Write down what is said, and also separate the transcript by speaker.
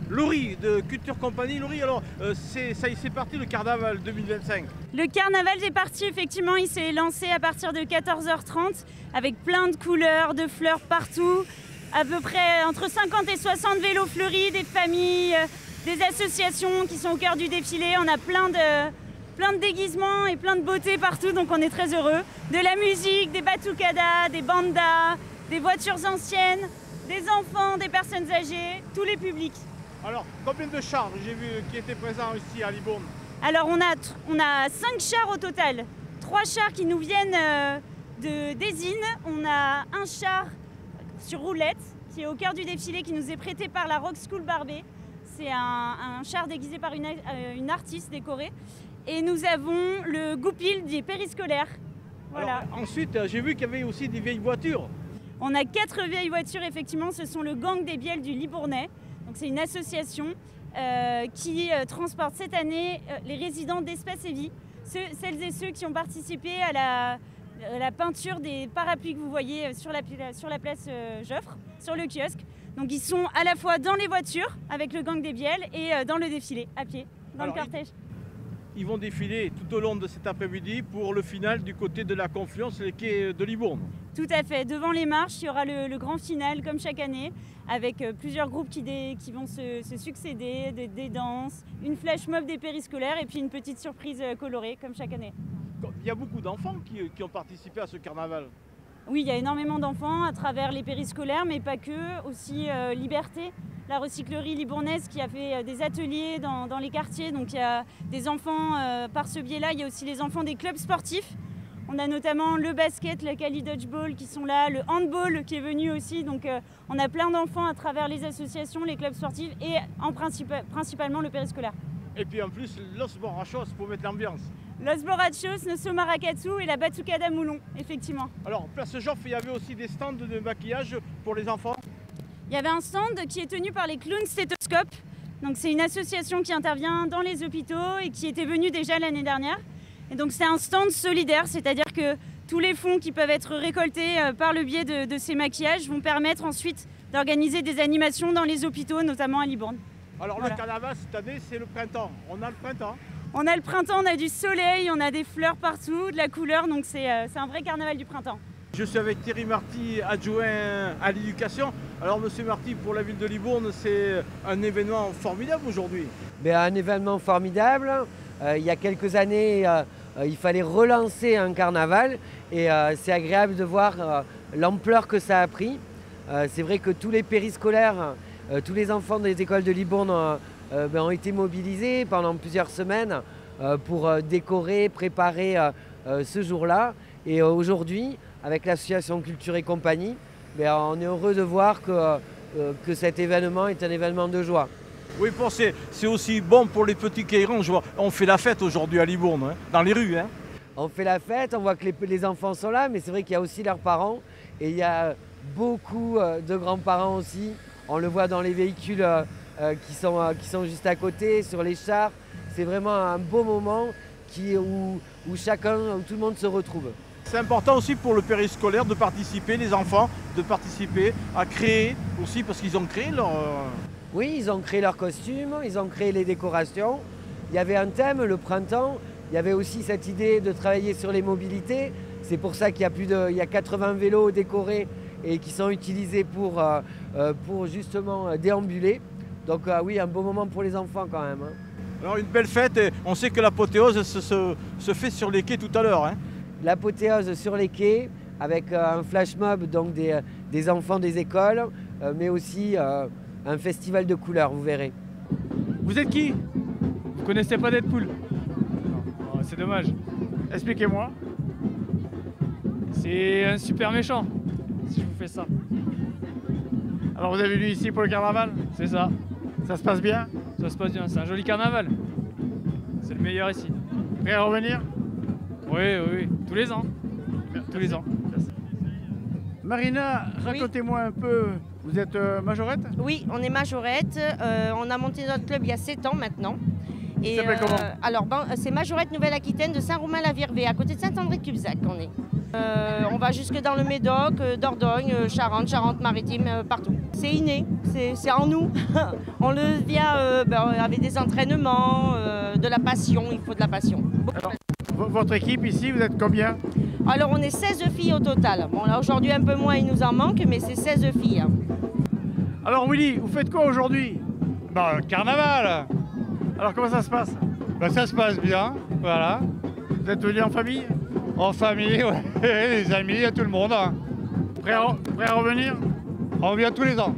Speaker 1: Laurie de Culture Compagnie. Laurie, alors c'est parti le carnaval 2025.
Speaker 2: Le carnaval est parti, effectivement, il s'est lancé à partir de 14h30 avec plein de couleurs, de fleurs partout. À peu près entre 50 et 60 vélos fleuris, des familles, des associations qui sont au cœur du défilé. On a plein de déguisements et plein de beauté partout, donc on est très heureux. De la musique, des batucadas, des bandas, des voitures anciennes, des enfants, des personnes âgées, tous les publics.
Speaker 1: Alors, combien de chars j'ai vu qui étaient présents ici à Libourne?
Speaker 2: Alors on a 5 chars au total. 3 chars qui nous viennent des Innes. On a un char sur roulette qui est au cœur du défilé, qui nous est prêté par la Rock School Barbet. C'est un char déguisé par une artiste décorée. Et nous avons le goupil des périscolaires. Voilà.
Speaker 1: Alors, ensuite, j'ai vu qu'il y avait aussi des vieilles voitures.
Speaker 2: On a 4 vieilles voitures, effectivement. Ce sont le Gang des Bielles du Libournais. Donc c'est une association qui transporte cette année les résidents d'Espace et Vie, celles et ceux qui ont participé à la peinture des parapluies que vous voyez sur la place Joffre, sur le kiosque. Donc ils sont à la fois dans les voitures avec le Gang des Bielles et dans le défilé, à pied, dans le cortège.
Speaker 1: Ils vont défiler tout au long de cet après-midi pour le final du côté de la Confluence, les quais de Libourne.
Speaker 2: Tout à fait. Devant les marches, il y aura le grand final, comme chaque année, avec plusieurs groupes qui vont se succéder, des danses, une flash mob des périscolaires et puis une petite surprise colorée, comme chaque année.
Speaker 1: Il y a beaucoup d'enfants qui ont participé à ce carnaval.
Speaker 2: Oui, il y a énormément d'enfants à travers les périscolaires, mais pas que. Aussi Liberté, la recyclerie libournaise qui a fait des ateliers dans les quartiers. Donc il y a des enfants par ce biais-là. Il y a aussi les enfants des clubs sportifs. On a notamment le basket, la Cali Dodgeball qui sont là, le handball qui est venu aussi. Donc on a plein d'enfants à travers les associations, les clubs sportifs et principalement le périscolaire.
Speaker 1: Et puis en plus, Los Borrachos pour mettre l'ambiance.
Speaker 2: Los Borrachos, Nosso Maracatu et la Batucada Moulon, effectivement.
Speaker 1: Alors, place Joffre, il y avait aussi des stands de maquillage pour les enfants.
Speaker 2: Il y avait un stand qui est tenu par les clowns stéthoscopes. Donc c'est une association qui intervient dans les hôpitaux et qui était venue déjà l'année dernière. Et donc c'est un stand solidaire, c'est-à-dire que tous les fonds qui peuvent être récoltés par le biais de ces maquillages vont permettre ensuite d'organiser des animations dans les hôpitaux, notamment à Libourne.
Speaker 1: Alors voilà. Le carnaval cette année, c'est le printemps. On a le printemps.
Speaker 2: On a le printemps, on a du soleil, on a des fleurs partout, de la couleur, donc c'est un vrai carnaval du printemps.
Speaker 1: Je suis avec Thierry Marty, adjoint à l'éducation. Alors Monsieur Marty, pour la ville de Libourne, c'est un événement formidable aujourd'hui.
Speaker 3: Un événement formidable. Il y a quelques années, il fallait relancer un carnaval et c'est agréable de voir l'ampleur que ça a pris. C'est vrai que tous les périscolaires, tous les enfants des écoles de Libourne ont été mobilisés pendant plusieurs semaines pour décorer, préparer ce jour-là. Et aujourd'hui, avec l'association Culture et Compagnie, on est heureux de voir que cet événement est un événement de joie.
Speaker 1: Oui, c'est aussi bon pour les petits Caïrans. On fait la fête aujourd'hui à Libourne, hein, dans les rues. Hein.
Speaker 3: On fait la fête, on voit que les enfants sont là, mais c'est vrai qu'il y a aussi leurs parents. Et il y a beaucoup de grands-parents aussi. On le voit dans les véhicules qui sont juste à côté, sur les chars. C'est vraiment un beau moment où tout le monde se retrouve.
Speaker 1: C'est important aussi pour le périscolaire de participer, les enfants, de participer à créer aussi, parce qu'ils ont créé leur...
Speaker 3: Oui, ils ont créé leurs costumes, ils ont créé les décorations. Il y avait un thème, le printemps. Il y avait aussi cette idée de travailler sur les mobilités. C'est pour ça qu'il y a 80 vélos décorés et qui sont utilisés pour justement déambuler. Donc oui, un beau moment pour les enfants quand même. Hein.
Speaker 1: Alors une belle fête, et on sait que l'apothéose se fait sur les quais tout à l'heure. Hein.
Speaker 3: L'apothéose sur les quais avec un flash mob, donc des enfants des écoles, mais aussi un festival de couleurs, vous verrez.
Speaker 1: Vous êtes qui?
Speaker 4: Vous connaissez pas Deadpool? Oh, c'est dommage.
Speaker 1: Expliquez-moi.
Speaker 4: C'est un super méchant, si je vous fais ça.
Speaker 1: Alors vous avez venu ici pour le carnaval?
Speaker 4: C'est ça.
Speaker 1: Ça se passe bien?
Speaker 4: Ça se passe bien, c'est un joli carnaval. C'est le meilleur ici.
Speaker 1: Prêt à revenir?
Speaker 4: Oui, tous les ans.
Speaker 1: Merci.
Speaker 4: Tous les ans.
Speaker 1: Merci. Marina, racontez-moi un peu, vous êtes majorette?
Speaker 5: Oui, on est majorette. On a monté notre club il y a 7 ans maintenant. Et,
Speaker 1: Ça s'appelle comment
Speaker 5: alors, c'est Majorette Nouvelle-Aquitaine de Saint-Romain-la-Virvée, à côté de Saint-André-de-Cubzac qu'on est. On va jusque dans le Médoc, Dordogne, Charente, Charente-Maritime, partout. C'est inné, c'est en nous. On le vient avec des entraînements, de la passion, il faut de la passion.
Speaker 1: Alors, votre équipe ici, vous êtes combien?
Speaker 5: Alors on est 16 filles au total. Bon là aujourd'hui un peu moins, il nous en manque, mais c'est 16 filles.
Speaker 1: Alors Willy, vous faites quoi aujourd'hui?
Speaker 6: Carnaval.
Speaker 1: Alors comment ça se passe?
Speaker 6: Ça se passe bien, voilà.
Speaker 1: Vous êtes venus en famille?
Speaker 6: En famille, ouais. Les amis, tout le monde.
Speaker 1: Prêt à revenir?
Speaker 6: On vient tous les ans.